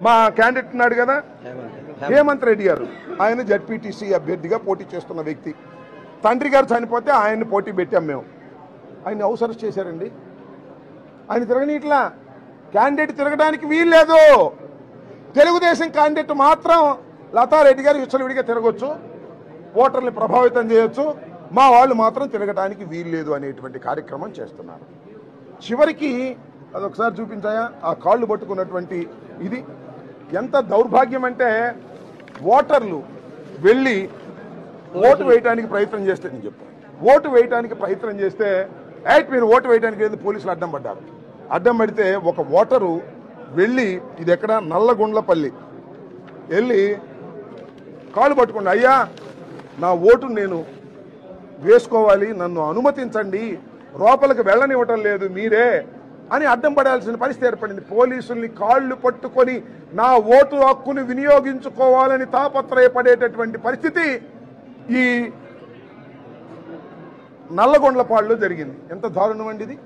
మా క్యాండిడేట్ ఉన్నాడు కదా హేమంత్ రెడ్డి గారు, ఆయన జడ్పీటీసీ అభ్యర్థిగా పోటీ చేస్తున్న వ్యక్తి. తండ్రి గారు చనిపోతే ఆయన్ని పోటీ పెట్టాం మేము. ఆయన హౌస్ అరెస్ట్ చేశారండి. ఆయన తిరగని ఇట్లా క్యాండిడేట్ తిరగడానికి వీల్లేదు. తెలుగుదేశం క్యాండిడేట్ మాత్రం లతారెడ్డి గారు విచ్చలవిడిగా తిరగొచ్చు, ఓటర్ని ప్రభావితం చేయొచ్చు, మా వాళ్ళు మాత్రం తిరగడానికి వీల్లేదు అనేటువంటి కార్యక్రమం చేస్తున్నారు. చివరికి అదొకసారి చూపించాయా ఆ కాళ్ళు పట్టుకున్నటువంటి ఇది ఎంత దౌర్భాగ్యం అంటే, ఓటర్లు వెళ్ళి ఓటు వేయడానికి ప్రయత్నం చేస్తే, నేను చెప్పాను ఓటు వేయడానికి ప్రయత్నం చేస్తే మీరు ఓటు వేయడానికి లేదు పోలీసులు అడ్డం పడ్డారు. అడ్డం పడితే ఒక ఓటరు వెళ్ళి, ఇది ఎక్కడ నల్లగొండ్లపల్లి వెళ్ళి కాళ్ళు పట్టుకోండి, అయ్యా నా ఓటు నేను వేసుకోవాలి, నన్ను అనుమతించండి, లోపలికి వెళ్ళనివ్వటం లేదు మీరే అని అడ్డం పడాల్సిన పరిస్థితి ఏర్పడింది. పోలీసుల్ని కాళ్ళు పట్టుకొని నా ఓటు హక్కును వినియోగించుకోవాలని తాపత్రయపడేటటువంటి పరిస్థితి ఈ నల్లగొండ్లపాడులో జరిగింది. ఎంత దారుణం అండి ఇది.